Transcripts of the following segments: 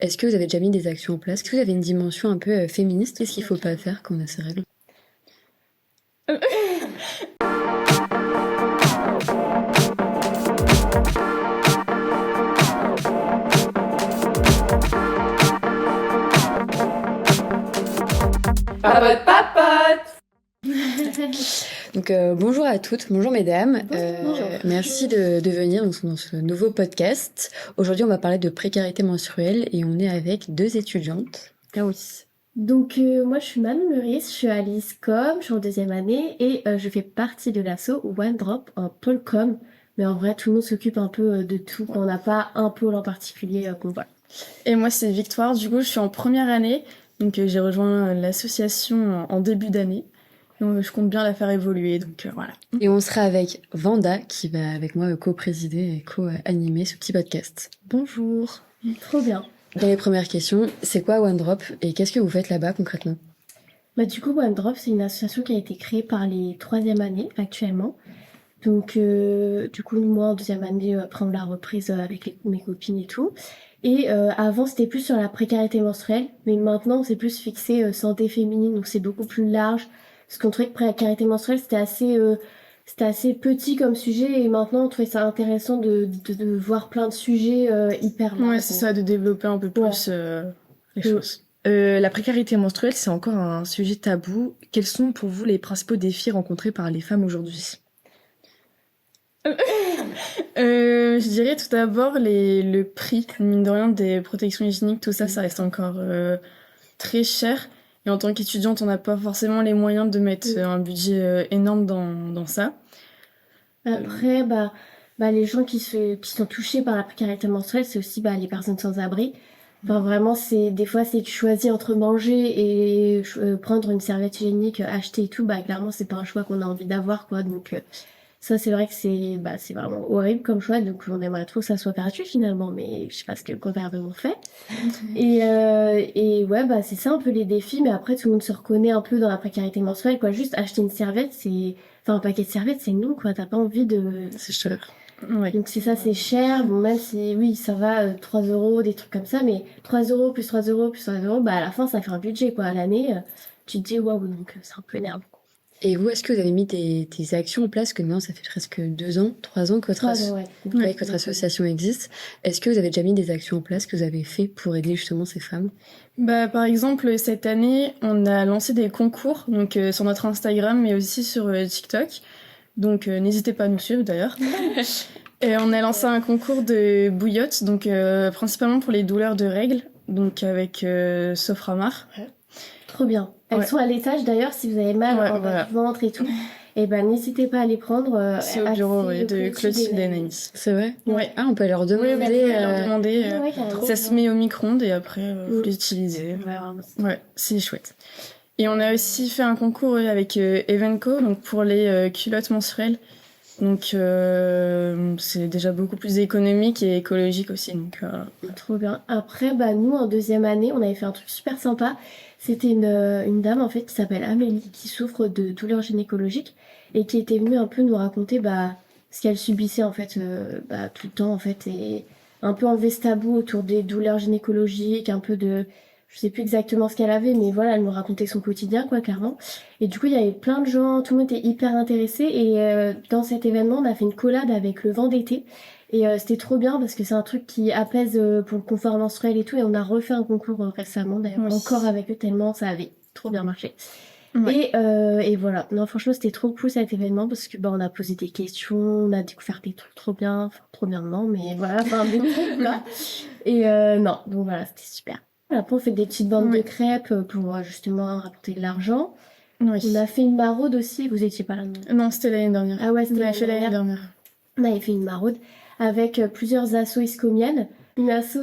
Est-ce que vous avez déjà mis des actions en place? Est-ce que vous avez une dimension un peu féministe? Qu'est-ce qu'il faut pas faire quand on a ces règles? Papote, papote. Donc bonjour à toutes, bonjour mesdames. Bonjour. Merci de venir dans ce nouveau podcast. Aujourd'hui, on va parler de précarité menstruelle et on est avec deux étudiantes. Ah oui. Donc moi je suis Manon Meurice, je suis à l'ISCOM, je suis en deuxième année et je fais partie de l'asso One Drop en pôle com. Mais en vrai tout le monde s'occupe un peu de tout, on n'a pas un pôle en particulier qu'on voit. Et moi c'est Victoire, du coup je suis en première année, donc j'ai rejoint l'association en début d'année. Donc je compte bien la faire évoluer, donc voilà. Et on sera avec Vanda qui va avec moi co-présider et co-animer ce petit podcast. Bonjour. Trop bien. Dans les premières questions, c'est quoi One Drop et qu'est-ce que vous faites là-bas concrètement? Bah du coup One Drop c'est une association qui a été créée par les troisième années actuellement. Donc du coup moi en deuxième année prendre la reprise avec mes copines et tout. Et avant c'était plus sur la précarité menstruelle, mais maintenant c'est plus fixé santé féminine, donc c'est beaucoup plus large. Parce qu'on trouvait que précarité menstruelle c'était assez petit comme sujet, et maintenant on trouvait ça intéressant de voir plein de sujets hyper larges. Ouais, c'est ça, de développer un peu plus les choses. La précarité menstruelle, c'est encore un sujet tabou. Quels sont pour vous les principaux défis rencontrés par les femmes aujourd'hui? Je dirais tout d'abord le prix, mine de rien, des protections hygiéniques, tout ça, ça reste encore très cher. Et en tant qu'étudiante, on n'a pas forcément les moyens de mettre un budget énorme dans ça. Après, les gens qui sont touchés par la précarité menstruelle, c'est aussi les personnes sans abri. Enfin, vraiment, des fois, c'est tu choisis entre manger et prendre une serviette hygiénique achetée et tout. Clairement, c'est pas un choix qu'on a envie d'avoir, quoi. Donc, ça, c'est vrai que c'est vraiment horrible comme choix. Donc, on aimerait trop que ça soit gratuit finalement, mais je sais pas ce que le gouvernement fait. Et ouais, c'est ça un peu les défis. Mais après, tout le monde se reconnaît un peu dans la précarité menstruelle, quoi. Juste acheter une serviette, enfin, un paquet de serviettes, c'est non, quoi. T'as pas envie de... C'est cher. Ouais. Donc c'est ça, c'est cher. Bon, même si, oui, ça va, 3 euros, des trucs comme ça, mais 3 euros plus 3 euros plus 3 euros, à la fin, ça fait un budget, quoi. À l'année, tu te dis, waouh, donc c'est un peu énervant. Et vous, est-ce que vous avez mis des actions en place? Que maintenant, ça fait presque 2 ans, 3 ans que votre association existe. Est-ce que vous avez déjà mis des actions en place que vous avez fait pour aider justement ces femmes? Par exemple, cette année, on a lancé des concours, donc sur notre Instagram, mais aussi sur TikTok. Donc n'hésitez pas à nous suivre d'ailleurs. Et on a lancé un concours de bouillotte, donc principalement pour les douleurs de règles, donc avec Soframar. Trop bien. Elles sont à l'étage d'ailleurs, si vous avez mal au ventre et tout. Et n'hésitez pas à les prendre. C'est au bureau de Clotilde et Anaïs. C'est vrai? Ouais. Ah, on peut leur demander. Oui, on peut leur demander. Ça se met au micro-ondes et après vous l'utilisez. Ouais, c'est chouette. Et on a aussi fait un concours avec Evenco, donc pour les culottes menstruelles. Donc c'est déjà beaucoup plus économique et écologique aussi. Donc, Trop bien. Après, nous en deuxième année, on avait fait un truc super sympa. C'était une dame en fait qui s'appelle Amélie, qui souffre de douleurs gynécologiques et qui était venue un peu nous raconter ce qu'elle subissait en fait tout le temps en fait, et un peu enlever ce tabou autour des douleurs gynécologiques, un peu de... Je sais plus exactement ce qu'elle avait, mais voilà, elle nous racontait son quotidien, quoi, clairement. Et du coup, il y avait plein de gens, tout le monde était hyper intéressé. Et dans cet événement, on a fait une collab avec le vent d'été. Et c'était trop bien parce que c'est un truc qui apaise pour le confort menstruel et tout. Et on a refait un concours récemment, d'ailleurs, encore avec eux, tellement ça avait trop bien marché. Ouais. Et voilà. Non, franchement, c'était trop cool cet événement parce que on a posé des questions, on a découvert des trucs trop bien. Enfin, trop bien, non, mais voilà, des trucs, quoi. Et non, donc voilà, c'était super. Après, on fait des petites bandes de crêpes pour justement rapporter de l'argent. Oui. On a fait une maraude aussi. Vous étiez pas là? Non, c'était l'année dernière. Ah ouais, c'était l'année dernière. On avait fait une maraude avec plusieurs assos iscomiennes. Une asso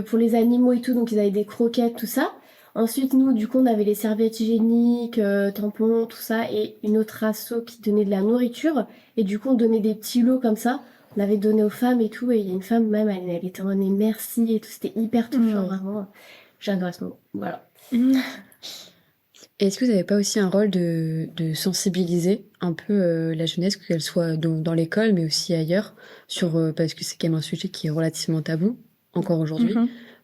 pour les animaux et tout, donc ils avaient des croquettes, tout ça. Ensuite, nous, du coup, on avait les serviettes hygiéniques, tampons, tout ça. Et une autre asso qui donnait de la nourriture. Et du coup, on donnait des petits lots comme ça. On avait donné aux femmes et tout. Et il y a une femme, même, elle était en mode merci et tout. C'était hyper touchant, vraiment. J'adore ce moment. Voilà. Et est-ce que vous n'avez pas aussi un rôle de sensibiliser un peu la jeunesse, qu'elle soit dans l'école, mais aussi ailleurs, parce que c'est quand même un sujet qui est relativement tabou, encore aujourd'hui.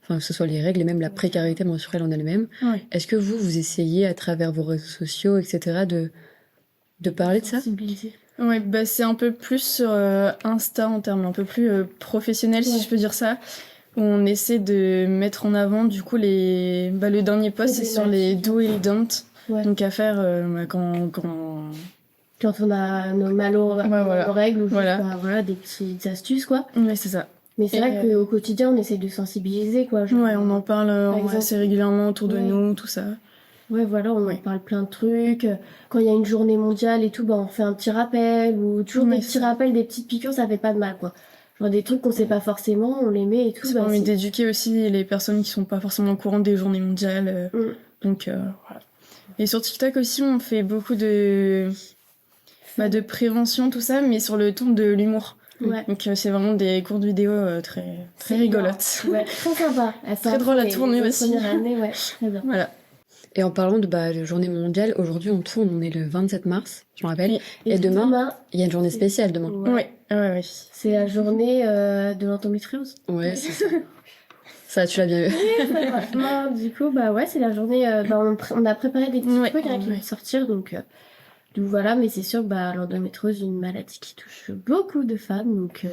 enfin, que ce soit les règles et même la précarité menstruelle en elle-même. Ouais. Est-ce que vous essayez à travers vos réseaux sociaux, etc., de parler de ça? Ouais, bah c'est un peu plus sur Insta en termes un peu plus professionnels, si je peux dire ça. Où on essaie de mettre en avant du coup le dernier post c'est sur les do et les don't. Ouais. Donc à faire quand on a nos nos règles ou juste, des petites astuces quoi. Ouais, c'est ça. Mais c'est vrai qu'au quotidien on essaie de sensibiliser quoi. Genre, on en parle assez régulièrement autour de nous, tout ça. Ouais, voilà, on en parle plein de trucs. Quand il y a une journée mondiale et tout, on fait un petit rappel ou toujours des petits rappels, des petites piqûres, ça fait pas de mal, quoi. Genre des trucs qu'on sait pas forcément, on les met et tout. Ça permet d'éduquer aussi les personnes qui sont pas forcément au courant des journées mondiales. Donc, voilà. Et sur TikTok aussi, on fait beaucoup de prévention, tout ça, mais sur le ton de l'humour. Ouais. Donc c'est vraiment des courtes vidéos très rigolotes. Ouais, très sympa. Très drôle à tourner aussi. Année, très bien. Voilà. Et en parlant de journée mondiale, aujourd'hui on tourne, on est le 27 mars, je me rappelle. Et demain, il y a une journée spéciale demain. Ouais. C'est la journée de l'endométriose. Ouais, c'est ça. Ça, tu l'as bien vu. Non, du coup, c'est la journée. On a préparé des petits trucs qui vont sortir, donc voilà. Mais c'est sûr que l'endométriose est une maladie qui touche beaucoup de femmes, donc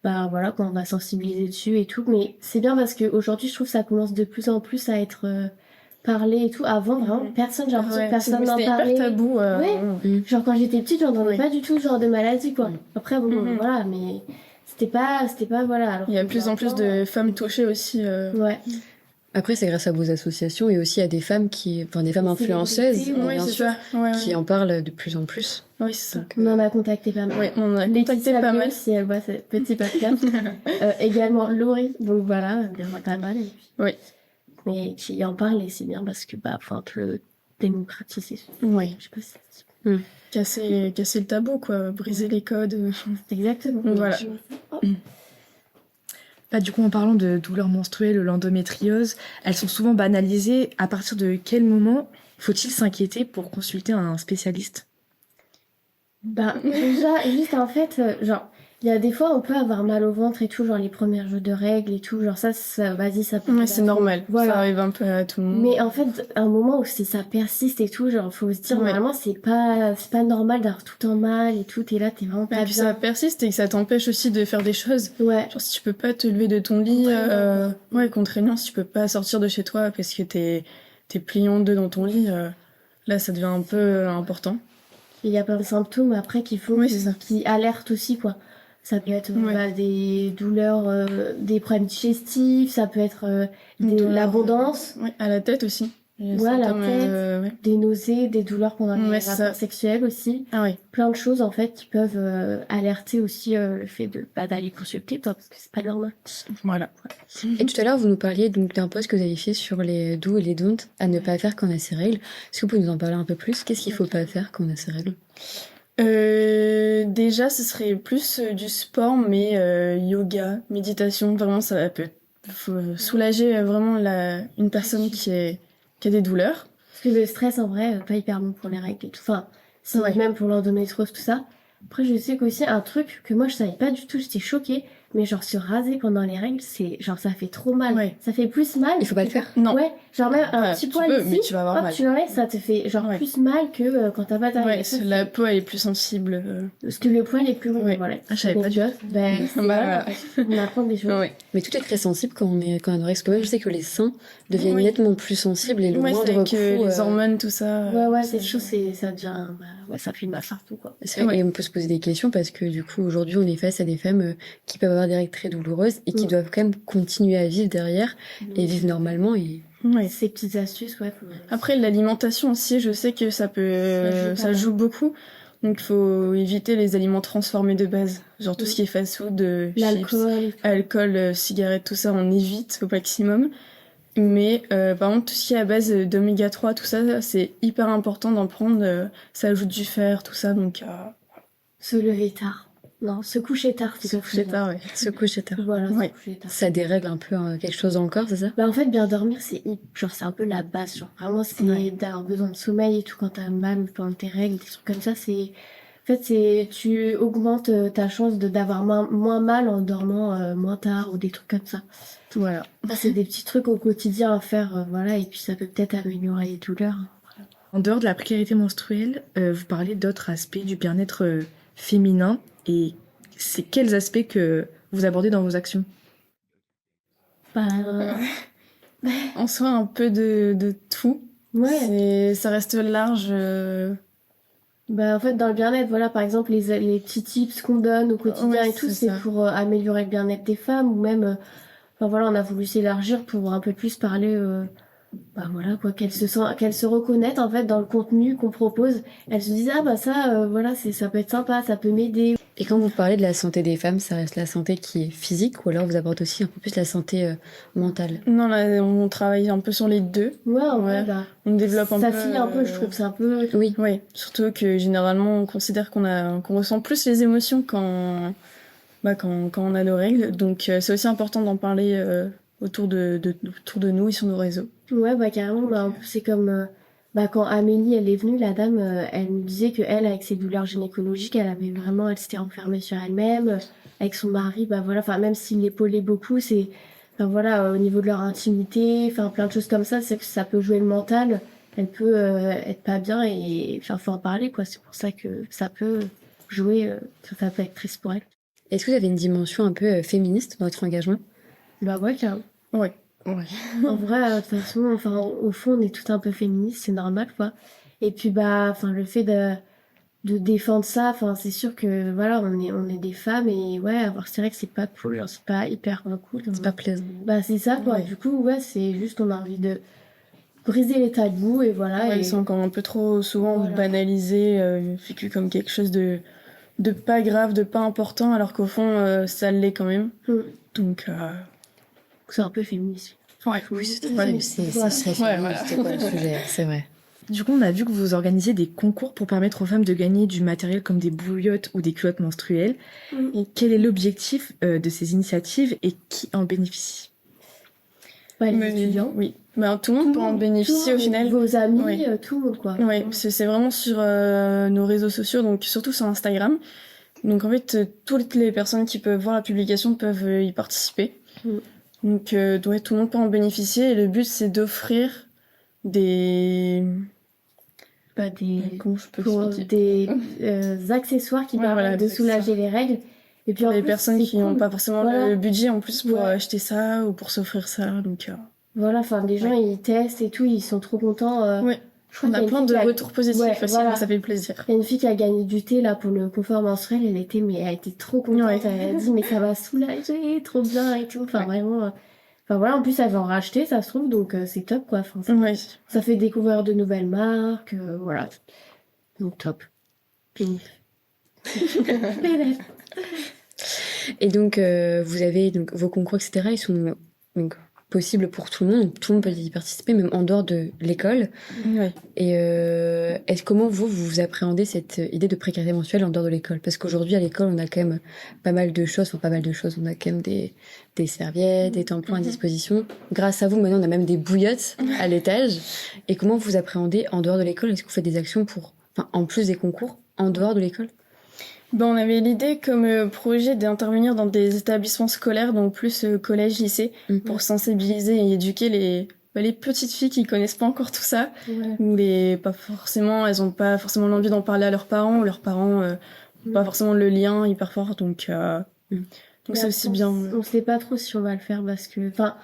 voilà, quand on va sensibiliser dessus et tout. Mais c'est bien parce qu'aujourd'hui, je trouve que ça commence de plus en plus à être parlé et tout. Avant, vraiment, personne, j'ai l'impression que personne n'en parlait. C'était hyper tabou. Genre quand j'étais petite, j'entendais pas du tout ce genre de maladie, quoi. Après, voilà, mais c'était pas voilà. Alors il y a de plus en plus de femmes touchées aussi. Ouais. Après, c'est grâce à vos associations et aussi à des femmes des femmes influenceuses, bien sûr, qui en parlent de plus en plus. Oui, c'est ça. On en a contacté pas mal. Oui, on en a contacté pas mal. Si elle voit ce petit podcast. Également Laurie, donc voilà, bien pas mal. Oui. Mais qui en parle et c'est bien parce que faut un peu démocratiser. Oui. Je sais pas si casser le tabou, quoi, briser les codes. Exactement. Voilà. Du coup, en parlant de douleurs menstruelles, l'endométriose, elles sont souvent banalisées. À partir de quel moment faut-il s'inquiéter pour consulter un spécialiste? Déjà, juste en fait, il y a des fois, on peut avoir mal au ventre et tout, genre les premiers jours de règles et tout, genre ça vas-y, ça peut... Ouais, c'est normal, voilà. Ça arrive un peu à tout le monde. Mais en fait, à un moment où ça persiste et tout, genre faut se dire, normalement, c'est pas normal d'avoir tout le temps mal et tout, t'es là, t'es vraiment pas bien. Et puis ça persiste et que ça t'empêche aussi de faire des choses. Ouais. Genre si tu peux pas te lever de ton lit, contraignant, si tu peux pas sortir de chez toi parce que t'es plié en deux dans ton lit, là ça devient un peu important. Il y a plein de symptômes après qui alertent aussi, quoi. Ça peut être des douleurs, des problèmes digestifs, ça peut être l'abondance. Oui, à la tête aussi. La tête, des nausées, des douleurs pendant les rapports sexuels aussi. Ah oui. Plein de choses en fait qui peuvent alerter aussi le fait d'aller consulter, parce que c'est pas normal. Voilà. Et tout à l'heure, vous nous parliez donc d'un post que vous avez fait sur les do et les don't à ne pas faire quand on a ses règles. Est-ce que vous pouvez nous en parler un peu plus? Qu'est-ce qu'il faut pas faire quand on a ses règles? Déjà, ce serait plus du sport, mais yoga, méditation, vraiment, ça peut soulager vraiment une personne qui a des douleurs. Parce que le stress, en vrai, pas hyper bon pour les règles et tout. Enfin, même pour l'endométriose, tout ça. Après, je sais qu'aussi, un truc que moi, je savais pas du tout, j'étais choquée, mais genre se raser pendant les règles, ça fait trop mal. Ouais. Ça fait plus mal. Il faut pas le faire. Non. Ouais, genre même un petit poil ici, mais tu vas avoir mal. Tu l'enlèves, ça te fait genre plus mal que quand t'as pas ta règle. Ouais, la peau, elle est plus sensible. Parce que le poil est plus long. Voilà. Ah, je savais pas du tout. On apprend des choses. Ouais. Mais tout est très sensible quand on a nos règles. Quand même, je sais que les seins deviennent nettement plus sensibles et le moindre coup... les hormones, tout ça. C'est chaud, ça devient... ça fait mal partout, quoi. Et on peut se poser des questions parce que du coup, aujourd'hui, on est face à des femmes qui peuvent avoir des règles très douloureuses et qui doivent quand même continuer à vivre derrière et vivre normalement. Et ces petites astuces, Après, l'alimentation aussi, je sais que ça joue beaucoup. Donc, il faut éviter les aliments transformés de base. Genre tout ce qui est fast-food, chips, alcool, cigarettes, tout ça, on évite au maximum. Mais par contre, tout ce qui est à base d'oméga 3, tout ça, c'est hyper important d'en prendre. Ça ajoute du fer, tout ça, donc... Se lever tard. Non, se coucher tard. Se coucher tard, oui. Se coucher tard. Voilà, se coucher tard. Ça dérègle un peu quelque chose dans le corps, c'est ça? En fait, bien dormir, c'est un peu la base. Genre, vraiment, c'est d'avoir besoin de sommeil et tout quand t'as mal pendant tes règles, des trucs comme ça. En fait, tu augmentes ta chance d'avoir moins mal en dormant moins tard ou des trucs comme ça. Voilà. C'est des petits trucs au quotidien à faire, voilà, et puis ça peut peut-être améliorer les douleurs. En dehors de la précarité menstruelle, vous parlez d'autres aspects du bien-être féminin. Et c'est quels aspects que vous abordez dans vos actions? Bah, En soi, un peu de tout. ouais. Ça reste large. Bah, en fait, dans le bien-être, voilà, par exemple, les petits tips qu'on donne au quotidien Ouais, et tout, c'est c'est ça. pour améliorer le bien-être des femmes, ou même, enfin voilà, on a voulu s'élargir pour un peu plus parler, bah voilà, quoi, qu'elles se reconnaissent, en fait, dans le contenu qu'on propose. Elles se disent, ah bah ça, voilà, ça peut être sympa, ça peut m'aider. Et quand vous parlez de la santé des femmes, ça reste la santé qui est physique ou alors vous abordez aussi un peu plus la santé mentale? Non, là, on travaille un peu sur les deux. Ouais, en Ouais. vrai, bah, On développe un ça peu. file un peu, je trouve, c'est un peu... Oui. Oui, surtout que généralement, on considère qu'on ressent plus les émotions quand on a nos règles. Donc, c'est aussi important d'en parler autour autour de nous et sur nos réseaux. Ouais, bah carrément, bah, en plus, c'est comme bah, quand Amélie, elle est venue, la dame, elle nous disait que elle, avec ses douleurs gynécologiques, elle s'était enfermée sur elle-même, avec son mari, bah voilà, enfin, même s'il l'épaulait beaucoup, enfin voilà, au niveau de leur intimité, enfin, plein de choses comme ça, c'est que ça peut jouer le mental, elle peut être pas bien et, enfin, faut en parler, quoi, c'est pour ça que ça peut jouer, ça peut être triste pour elle. Est-ce que vous avez une dimension un peu féministe dans votre engagement? Bah ouais, carrément. Ouais. En vrai, de toute façon, enfin, au fond, on est tout un peu féministes, c'est normal, quoi. Et puis, bah, enfin, le fait de défendre ça, enfin, c'est sûr que, voilà, on est des femmes et, ouais, avoir ces règles, c'est pas cool, genre, c'est pas hyper cool. C'est pas plaisant. Bah, c'est ça, quoi. Ouais. Du coup, ouais, c'est juste, on a envie de briser les tabous et voilà. Ouais, et... ils sont encore un peu trop souvent Voilà. banalisés, vécus comme quelque chose de pas grave, de pas important, alors qu'au fond, ça l'est quand même. Donc, C'est un peu féministe. ouais. Oui, c'est Ouais. ça serait Ouais, voilà. féministe, quoi, le sujet, c'est vrai. Du coup, on a vu que vous organisez des concours pour permettre aux femmes de gagner du matériel comme des bouillottes ou des culottes menstruelles. Et quel est l'objectif de ces initiatives et qui en bénéficie? Bah, les Mais- étudiants. Oui. Ben, tout le monde peut en bénéficier au final. Vos amis, Oui. tout le monde, quoi. Ouais, parce que c'est vraiment sur nos réseaux sociaux, donc surtout sur Instagram. Donc en fait, toutes les personnes qui peuvent voir la publication peuvent y participer. Donc ouais, tout le monde peut en bénéficier et le but c'est d'offrir des... Bah, Comment je peux pour expliquer des accessoires qui Ouais, permettent voilà, de des soulager les règles. Et puis en Les plus, personnes c'est qui n'ont cool. pas forcément Voilà. le budget en plus pour Ouais. acheter ça ou pour s'offrir ça. Donc Voilà, enfin, des gens, ils testent et tout, ils sont trop contents. ouais, Je crois on qu'il y a une plein fille de qui a- retours positifs Ouais, aussi, voilà. donc ça fait plaisir. Il y a une fille qui a gagné du thé là pour le confort menstruel, elle était trop contente. Ouais. Elle a dit mais ça va soulager, trop bien et tout. Enfin Ouais. vraiment. Enfin voilà, en plus elle va en racheter, ça se trouve, donc c'est top quoi. Enfin, Ouais. ça fait découvrir de nouvelles marques, voilà. Donc top. Et donc, vous avez donc, vos concours, etc. Ils sont donc, possibles pour tout le monde. Tout le monde peut y participer, même en dehors de l'école. Ouais. Et comment vous appréhendez cette idée de précarité menstruelle en dehors de l'école? Parce qu'aujourd'hui, à l'école, on a quand même pas mal de choses. Enfin, pas mal de choses. On a quand même des serviettes, des tampons à disposition. Grâce à vous, maintenant, on a même des bouillottes à l'étage. Et comment vous appréhendez en dehors de l'école? Est-ce que vous faites des actions enfin, en plus des concours, en dehors de l'école? Ben, on avait l'idée comme projet d'intervenir dans des établissements scolaires, donc plus collège, lycée, pour sensibiliser et éduquer les petites filles qui connaissent pas encore tout ça, Ouais. ou elles ont pas forcément l'envie d'en parler à leurs parents, ou leurs parents ont pas forcément le lien hyper fort, donc Mais c'est aussi bien. On sait pas trop si on va le faire parce que, enfin,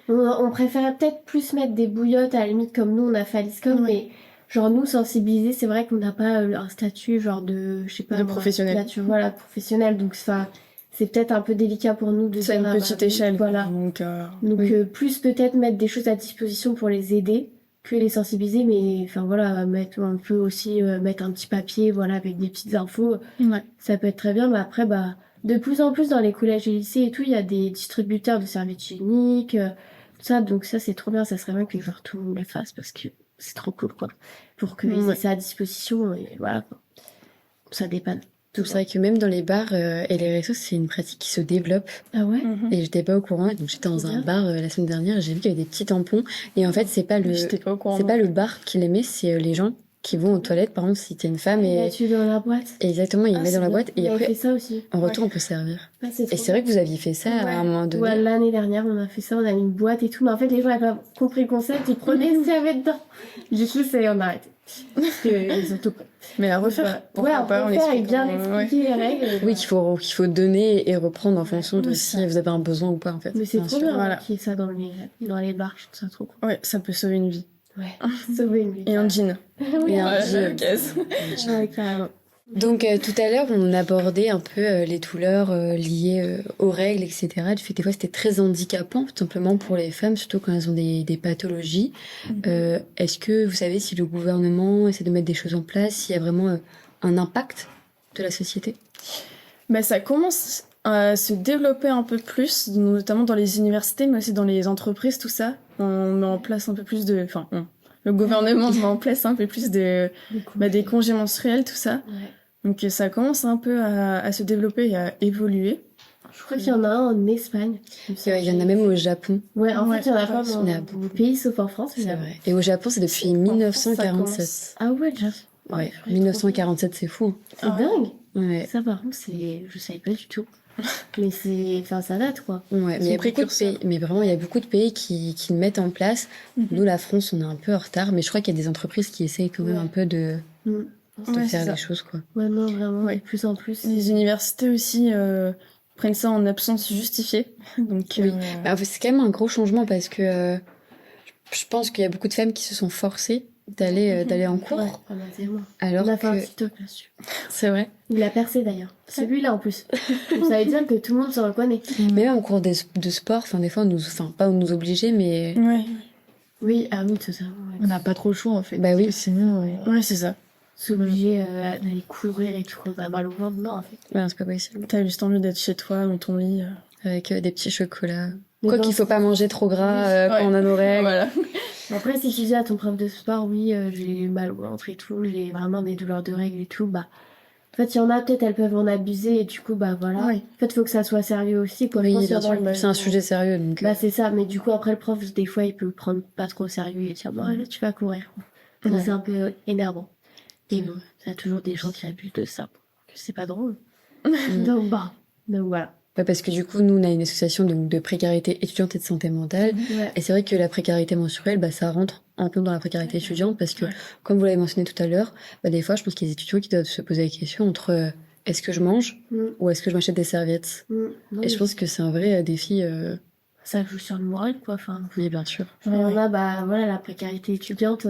on préférait peut-être plus mettre des bouillottes à la limite comme nous on a fait à l'ISCOM, mais genre nous sensibiliser, c'est vrai qu'on n'a pas un statut genre de, je sais pas, De professionnel. Voilà, professionnel, donc ça, c'est peut-être un peu délicat pour nous de C'est à dire, une petite échelle. voilà. Donc, Donc plus peut-être mettre des choses à disposition pour les aider que les sensibiliser, mais enfin voilà, on peut aussi mettre un petit papier, voilà, avec des petites infos. ouais. Ça peut être très bien, mais après, bah, de plus en plus dans les collèges et lycées et tout, il y a des distributeurs de serviettes hygiéniques, tout ça, donc ça c'est trop bien, ça serait bien que genre tout le monde le fasse parce que c'est trop cool quoi. Pour qu'ils aient ça à disposition et voilà quoi. Ça dépanne. C'est vrai que même dans les bars et les restos, c'est une pratique qui se développe. Ah ouais? Et j'étais pas au courant. Donc j'étais dans un bar la semaine dernière et j'ai vu qu'il y avait des petits tampons. Et en fait, c'est pas J'étais pas au courant. c'est pas le bar qui les met, c'est les gens qui vont aux toilettes, par exemple, si t'es une femme, Il et a tué dans la boîte. exactement, ils Ah, mettent dans la c'est boîte, Il et avait fait après, ça aussi. en retour, on peut servir. Ouais, c'est Et trop c'est vrai que vous aviez fait ça à un moment donné. Ouais, l'année dernière, on a fait ça, on a mis une boîte et tout, mais en fait, les gens n'avaient pas compris le concept, ils prenaient ce qu'il y avait dedans. Du coup, on a arrêté. Parce qu'ils ont tout pris. Mais à refaire. Ouais, Pourquoi on pas, peut on faire et explique bien comment- ouais. expliquer les règles. Oui, qu'il faut donner et reprendre en fonction de Ouais, si ça. vous avez un besoin ou pas, en fait. Mais c'est Bien trop sûr. bien Voilà. qu'il y ait ça dans les bars, je trouve ça trop cool. Ouais, ça peut sauver une vie. Ouais, sauver une vie. Et un jean. Oui, Et un Ouais, jean. caisse. ouais, carrément. Donc tout à l'heure, on abordait un peu les douleurs liées aux règles, etc. Du fait que des fois, c'était très handicapant, tout simplement pour les femmes, surtout quand elles ont des pathologies. Est-ce que vous savez si le gouvernement essaie de mettre des choses en place, s'il y a vraiment un impact de la société? Bah, ça commence à se développer un peu plus, notamment dans les universités, mais aussi dans les entreprises, tout ça. On met en place un peu plus de... Enfin, le gouvernement met en place un peu plus des congés menstruels, tout ça. Ouais. Donc ça commence un peu à se développer et à évoluer. Je crois qu'il y en a un en Espagne. Il y en a même au Japon, Ouais, en Ouais. fait, il y en a pas Il y en a dans beaucoup de pays, sauf en France. c'est mais- vrai. Et au Japon, c'est depuis En France, 1947. Ah ouais, déjà. Ouais, je 1947, c'est fou. C'est Ah ouais. dingue. Ouais. Ça, par contre, je savais pas du tout. Mais ça date, quoi. Ouais, mais il y a Son beaucoup de précurseur. pays, mais vraiment, il y a beaucoup de pays qui le mettent en place. Nous, la France, on est un peu en retard, mais je crois qu'il y a des entreprises qui essayent quand même Ouais. un peu de Mm. Ouais, faire c'est ça. les choses, quoi. Ouais, non, vraiment, Ouais. de plus en plus. Les universités aussi prennent ça en absence justifiée. Donc, Oui. Bah, en fait, c'est quand même un gros changement parce que je pense qu'il y a beaucoup de femmes qui se sont forcées d'aller en cours, Ouais, pendant des mois. alors On a fait un que TikTok là-dessus. c'est vrai. Il a percé d'ailleurs. Celui-là en plus. Donc, ça veut dire que tout le monde se reconnaît. Mais même en cours de sport, enfin des fois, pas nous obliger, mais ouais, Oui, ah oui, totalement. On Ouais. n'a pas trop le choix en fait. Bah oui. Parce que sinon, ouais. ouais, c'est ça. S'obliger d'aller courir et tout, on a mal au ventre. Non, en fait. ouais, c'est pas possible. T'as juste envie d'être chez toi, dans ton lit. Avec des petits chocolats. Mais Quoi bon, qu'il faut pas manger trop gras Ouais. quand on a nos règles. Voilà. Après, si tu dis à ton prof de sport, oui, j'ai mal au ventre et tout, j'ai vraiment des douleurs de règles et tout, bah. En fait, il y en a, peut-être, elles peuvent en abuser et du coup, bah voilà. Oui. En fait, faut que ça soit sérieux aussi, quoi. Je Oui, pense bien qu'il y en a- sûr. C'est un sujet sérieux, donc. Bah, c'est ça, mais du coup, après, le prof, des fois, il peut le prendre pas trop au sérieux et dire, bon, là, tu vas courir. Donc, Ouais. c'est un peu énervant. Et bon, il y a toujours des gens qui abusent de ça. C'est pas drôle. Donc, bah, donc voilà. Ouais, parce que du coup, nous, on a une association de précarité étudiante et de santé mentale. Ouais. Et c'est vrai que la précarité menstruelle, bah, ça rentre en compte dans la précarité étudiante parce que, Ouais. comme vous l'avez mentionné tout à l'heure, bah, des fois, je pense qu'il y a des étudiants qui doivent se poser la question entre est-ce que je mange Mm, ou est-ce que je m'achète des serviettes? mm. Non, Et je mais pense que c'est un vrai défi. ça joue sur le moral, quoi. Enfin, Oui, bien sûr. il y en a, bah, voilà, la précarité étudiante,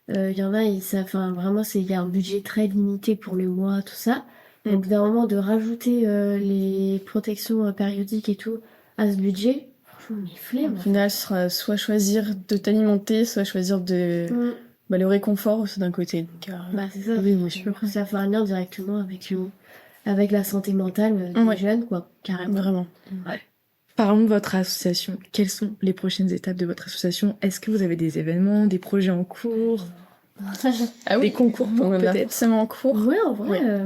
il y en a, enfin, vraiment, il y a un budget très limité pour le mois, tout ça. Mm. Donc, d'un moment, de rajouter les protections périodiques et tout à ce budget, franchement, mais flemme. Au final, ce sera soit choisir de t'alimenter, soit choisir de Mm. le réconfort aussi d'un côté. Donc, Bah, c'est ça. Oui, bien sûr. Ça fait un lien directement avec la santé mentale des Ouais. jeunes, quoi, carrément. vraiment. Parlons de votre association. Quelles sont les prochaines étapes de votre association? Est-ce que vous avez des événements, des projets en cours, Ah des concours on en a peut-être? forcément en cours. Ouais, en vrai, Ouais.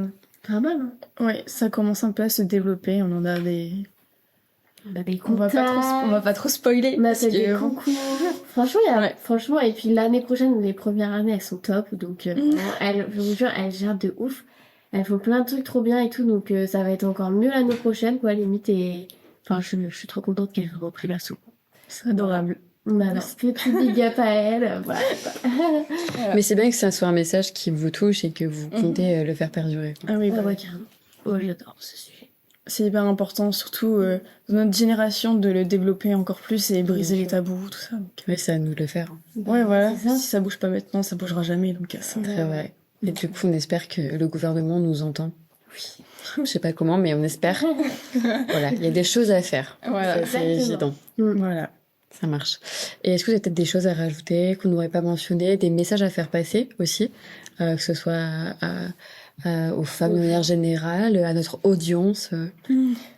pas mal. Hein. Ouais, ça commence un peu à se développer. On en a des. On a des On va pas trop spoiler. On a parce fait que- des concours. Franchement, Ouais. franchement, et puis l'année prochaine, les premières années, elles sont top. Donc, vraiment, je vous jure, elles gèrent de ouf. Elles font plein de trucs trop bien et tout. Donc, ça va être encore mieux l'année prochaine, quoi, limite. Et enfin, je suis trop contente qu'elles aient repris la soupe. C'est adorable. Bah, alors, petit big up à elles. Voilà. Mais c'est bien que ça soit un message qui vous touche et que vous comptez le faire perdurer. Ah oui, Ah bah, ouais, carrément. Oh, j'adore ce sujet. c'est hyper important, surtout dans notre génération, de le développer encore plus et briser Bien les sûr. tabous, tout ça. Donc, Oui, c'est à nous de le faire. ouais, voilà. C'est ça. Si ça bouge pas maintenant, ça bougera jamais. Donc, C'est très vrai. Et du coup, on espère que le gouvernement nous entend. Oui. Je sais pas comment, mais on espère. Voilà, il y a des choses à faire. Voilà. Ça, c'est Exactement. évident. Voilà. Ça marche. Et est-ce que vous avez peut-être des choses à rajouter qu'on n'aurait pas mentionné, des messages à faire passer aussi, que ce soit aux femmes de manière générale, à notre audience,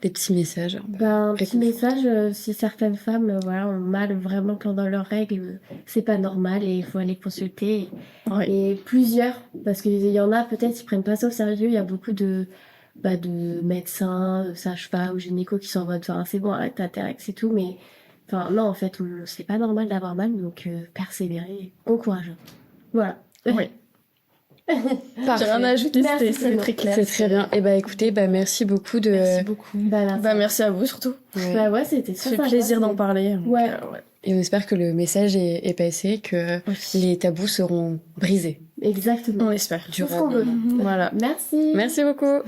des petits messages. Ben, un petit Réconfort. message, si certaines femmes voilà, ont mal vraiment pendant leurs règles, c'est pas normal et il faut aller consulter. Ouais. Et plusieurs, parce qu'il y en a peut-être qui prennent pas ça au sérieux, il y a beaucoup de médecins, sages-femmes ou gynécos qui sont en mode enfin, c'est bon, arrête ta T-Rex et tout, mais enfin non, en fait, c'est pas normal d'avoir mal, donc persévérer, bon courage. Voilà. Oui. J'ai rien à ajouter, Merci, c'était Simon. très clair. C'est très bien. Et bah écoutez, bah merci beaucoup de. Merci beaucoup. Merci. Bah, merci à vous surtout. Ouais. Bah ouais, c'était Ça très fait sympa. plaisir d'en parler. Donc, Ouais. ouais. Et on espère que le message est passé, que les tabous seront brisés. Exactement. On espère. Tout ce qu'on veut. Voilà. Merci. Merci beaucoup.